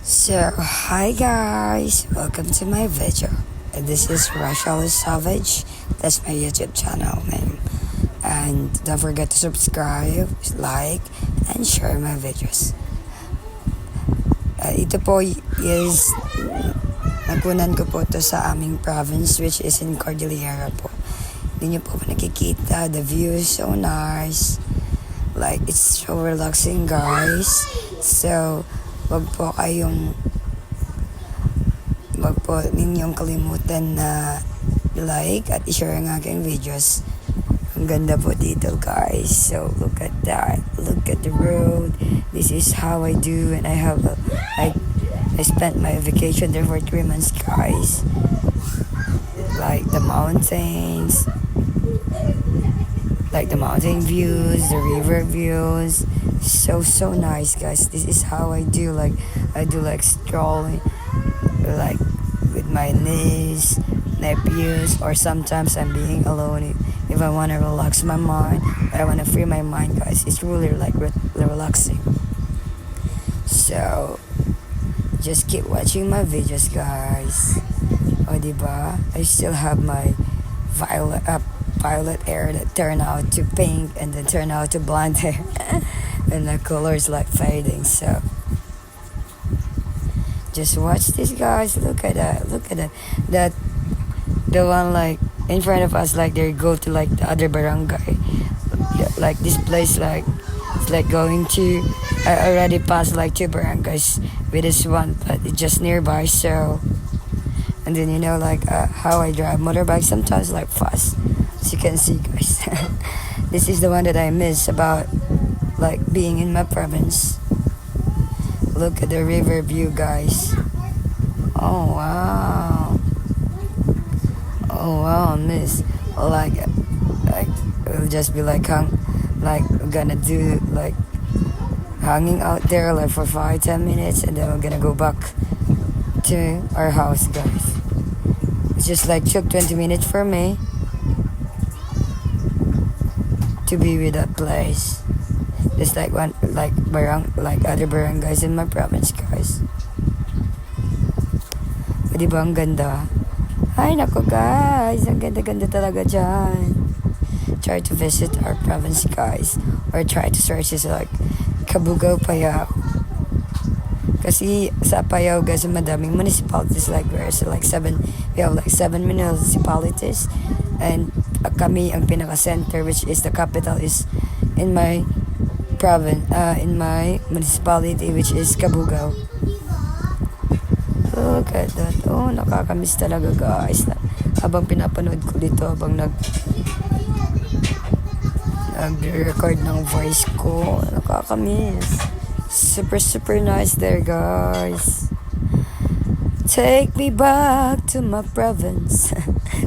So, hi guys, welcome to my video. This is Rachel Savage. That's my YouTube channel name. And don't forget to subscribe, like, and share my videos. Ito po is nakunan ko po to sa aming province, which is in Cordillera po. Hindi nyo po nakikita, the view is so nice. Like, it's so relaxing guys. So, wag po ninyong kalimutan na like at i-share ang aking videos. Ang ganda po dito guys. So look at that, look at the road. This is how I do, and I spent my vacation there for 3 months guys. Like the mountains, like the mountain views, the river views. So nice guys. This is how I do, like I do like strolling like with my niece, nephews, or sometimes I'm being alone if I want to relax my mind, I want to free my mind guys. It's really like relaxing. So just keep watching my videos guys. O diba, I still have my violet hair that turned out to pink and then turned out to blonde hair. And the color is like fading. So just watch this guys. Look at that, that the one like in front of us, like they go to like the other barangay. Like this place, like it's like going to, I already passed like 2 barangays with this one, but it's just nearby. So and then like how I drive motorbike sometimes like fast, as you can see guys. This is the one that I miss about like being in my province. Look at the river view guys. Oh wow, miss, like it'll just be like we're gonna do like hanging out there like for 5-10 minutes, and then we're gonna go back to our house guys. It's just like took 20 minutes for me to be with that place. Just like one like other barangays in my province guys. O diba ang ganda? Ay nako guys, ang ganda-ganda talaga dyan. Try to visit our province guys, or try to search is like Cabugao, Payao. Kasi sa Payao guys, madaming municipalities, like we have like 7 municipalities, and kami ang pinaka-center, which is the capital is in my province, in my municipality, which is Cabugao. Look at that. Oh, nakakamiss talaga guys. Habang pinapanood ko dito, habang nag-record ng voice ko, nakakamiss. Super nice there guys. Take me back to my province.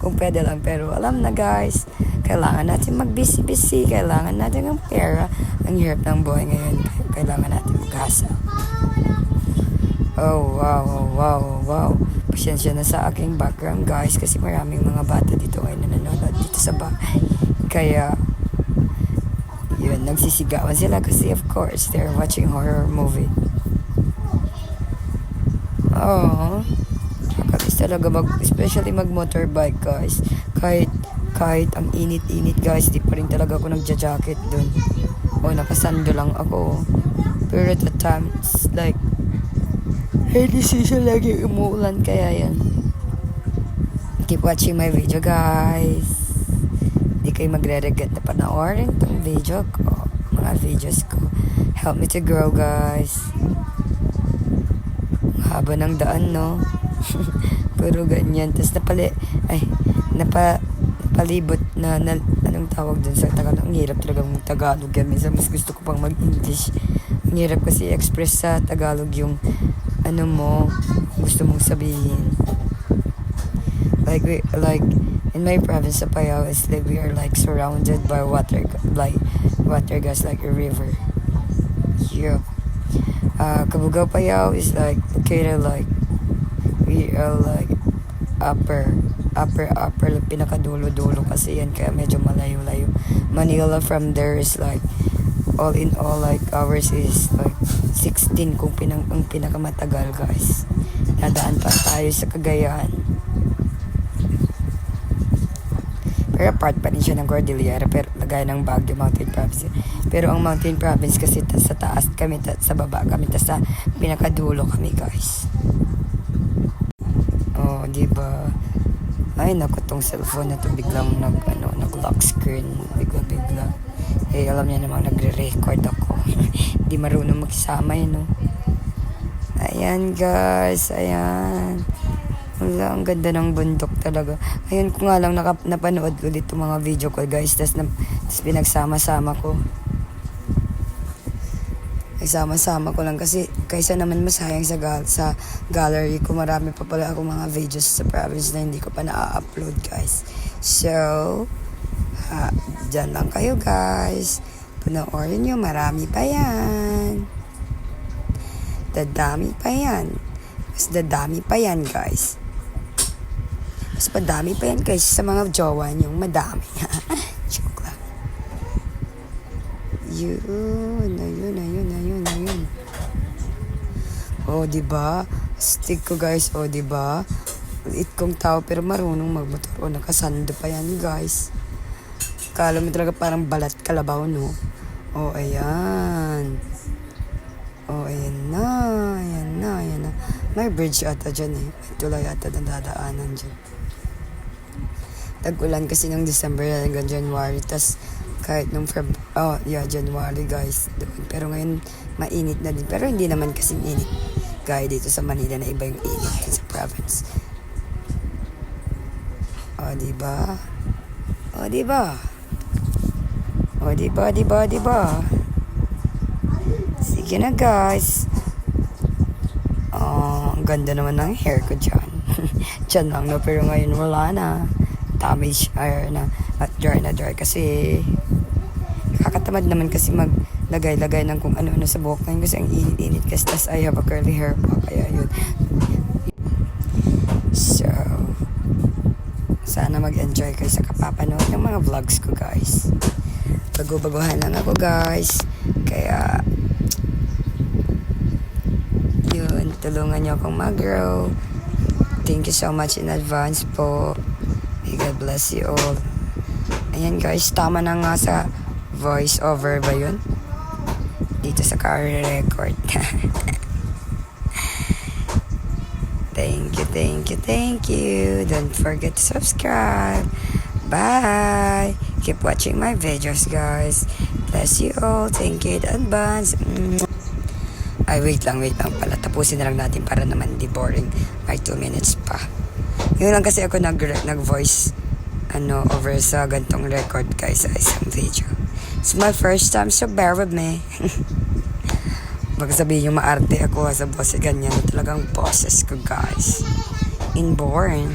Kung pwede lang, pero alam na guys, kailangan natin magbisi-bisi, kailangan natin ng pera. Ang hirap ng buhay ngayon, kailangan natin mag-hustle. Oh wow. Pasensya na sa aking background guys, kasi maraming mga bata dito ngayon na nanonood dito sa bahay. Kaya yun, nagsisigawan sila kasi of course they're watching horror movie. Oh, nakakamiss talaga especially mag-motorbike guys. Kahit ang init guys, di pa rin talaga ako nagja-jacket dun. Nakasando lang ako. Pero at the time, it's like hindi siya lagi umuulan, kaya yan. Keep watching my video guys. Di kayo magre-regret na panoorin tong video ko, mga videos ko. Help me to grow guys. Haba ng daan, no? Pero ganyan. Tapos napalibot na anong tawag dun sa Tagalog. Ang hirap talaga mong Tagalog yan. Minsan mas gusto ko pang mag-English. Ang hirap kasi express sa Tagalog yung ano mo gusto mong sabihin. Like in my province sa Payao, is like we are like surrounded by water guys, like a river. Yeah. Cabugao, Payao is like located like we are like upper pinakadulo-dulo kasi yan, kaya medyo malayo-layo. Manila from there is like all in all, like, ours is like 16 kung ang pinakamatagal, guys. Nadaan pa tayo sa Cagayan. Pero part pa rin siya ng Cordillera, pero lagay ng Baguio Mountain Province. Pero ang Mountain Province kasi sa taas kami, sa baba kami, sa pinakadulo kami, guys. Oh, diba? Ay, naku, tong cellphone na to biglang nag-lock screen. Bigla. Eh, alam niya namang nagre-record ako. Di marunong magsama no? Ayan, guys. Ayan. Wala, ang ganda ng bundok talaga. Ayun ko nga lang napanood ulit itong mga video ko, guys. Tapos pinagsama-sama ko. Nagsama-sama ko lang kasi kaysa naman masayang sa gallery ko. Marami pa pala ako mga videos sa province na hindi ko pa na-upload, guys. So, dyan lang kayo, guys. Panoorin nyo, marami pa yan. Dadami pa yan. Mas dadami pa yan, guys. Mas padami pa yan, guys, sa mga jowa nyong madami. Joke lang. Ayun. Oh, diba? Stick ko, guys. Oh, diba? Liit kong tao pero marunong magmotor. Oh, nakasando pa yan, guys. Kala mo talaga parang balat kalabaw, no? Oh, ayan. Oh, ayan na. May bridge ata dyan eh. May tulay ata na dadaanan dyan. Tag-ulan kasi ng December hanggang January. Tas kahit nung January, guys. Doon. Pero ngayon, mainit na din. Pero hindi naman kasing init. Gaya dito sa Manila na iba yung init sa province. O, diba? Sige na, guys. Ang ganda naman ng hair ko dyan. Dyan lang, no? Pero ngayon wala na. Damage na. At dry kasi nakakatamad naman kasi maglagay-lagay ng kung ano-ano sa buhok ngayon kasi ang init-init kasi tas I have a curly hair pa kaya yun. So, sana mag-enjoy kayo sa kapapanood ng mga vlogs ko, guys. Bago-baguhan lang ako, guys. Kaya yun, tulungan niyo akong mag-grow. Thank you so much in advance po. May God bless you all. Ayan, guys, tama na nga sa voice over ba yun? Dito sa car record. Thank you. Don't forget to subscribe. Bye. Keep watching my videos, guys. Bless you all. Thank you in advance. Ay, wait lang pala. Tapusin na lang natin para naman di boring. May 2 minutes pa. Yun lang kasi ako nag-voice over sa gantong record, guys, sa isang video. It's my first time, so bear with me. Baka sabihin yung maarte ako sa boss, ganyan na talagang bosses ko, guys. Inborn.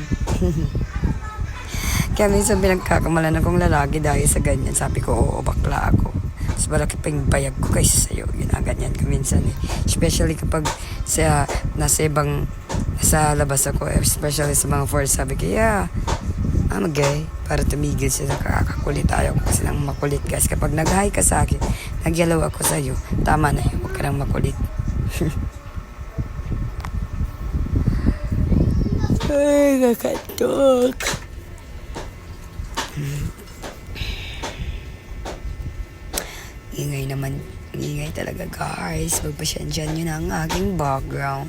Kaya minsan pinagkakamalan akong lalaki dahil sa ganyan. Sabi ko, oo, bakla ako. Tapos malaki pa yung bayag ko kaysa sa'yo. Ginaganyan ka minsan eh. Especially kapag nasa labas ako. Especially sa mga force. Sabi ko, yeah, I'm gay. Para tumigil sila, kakakulit tayo. Kasi nang makulit, guys. Kapag nag-hi ka sa akin, nagyalaw ako sa'yo, tama na yun. Huwag ka nang makulit. Ay, nakatok. Ingay talaga, guys. Magpasyensyan nyo na ang aking background.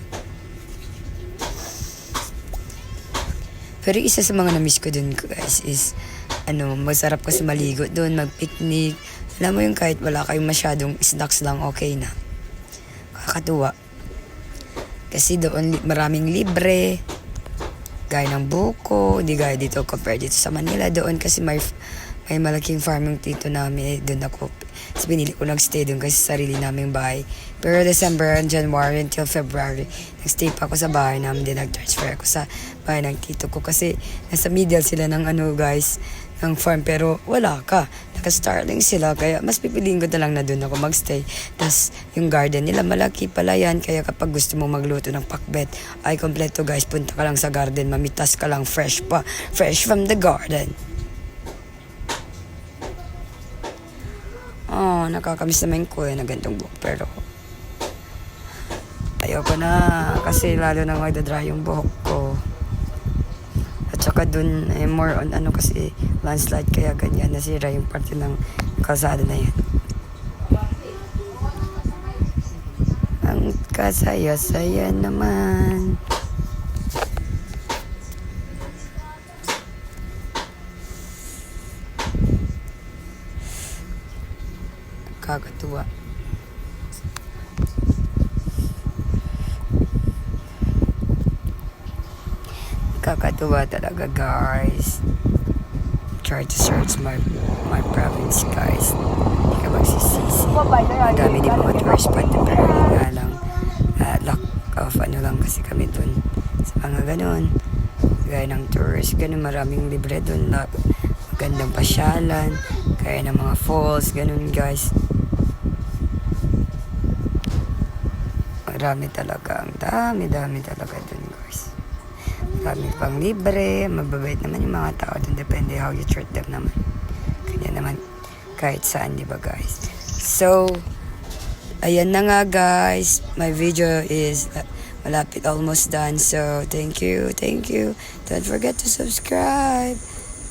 Pero isa sa mga na-miss ko dun, guys, is masarap kasi maligo dun, mag-picnic. Alam mo yung kahit wala kayong masyadong snacks lang, okay na. Kakatuwa. Kasi doon maraming libre. Gaya ng buko, di gaya dito compare dito sa Manila. Doon kasi may malaking farm yung tito namin. Doon ako. Tapos pinili ko nag-stay doon kasi sarili naming bahay. Pero December and January until February, nag-stay pa ako sa bahay namin. Then nag-transfer ako sa bahay ng tito ko. Kasi nasa middle sila ng guys, ng farm. Pero wala ka. Naka-starling sila. Kaya mas pipiliin ko na lang na doon ako mag-stay. Tapos yung garden nila malaki pala yan. Kaya kapag gusto mo magluto ng pakbet, ay kompleto, guys. Punta ka lang sa garden. Mamitas ka lang. Fresh pa. Fresh from the garden. Oh, nakakamiss naman ko na ganitong buhok. Pero, ayoko na kasi lalo na magdadry yung buhok ko. At saka dun, more on kasi landslide kaya ganyan, nasira yung parte ng kalsada na yan. Ang kasaya-saya naman. Kakatuwa. Kakatuwa talaga, guys. Try to search my province, guys. Hindi ka magsisisi. Ang dami din mga tourist spot na pero yun nga lang, lack of lang kasi kami dun. Sa mga ganun, gaya ng tourist, ganun, maraming libre dun. Magandang pasyalan, kaya ng mga falls, ganun, guys. Marami talaga, ang dami talaga dun, guys. Marami pang libre, mababait naman yung mga tao dun, depende how you treat them naman. Kanya naman, kahit saan, di ba, guys? So, ayan na nga, guys. My video is malapit almost done. So, thank you. Don't forget to subscribe,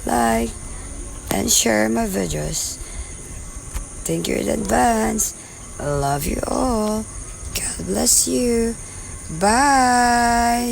like, and share my videos. Thank you in advance. I love you all. God bless you. Bye.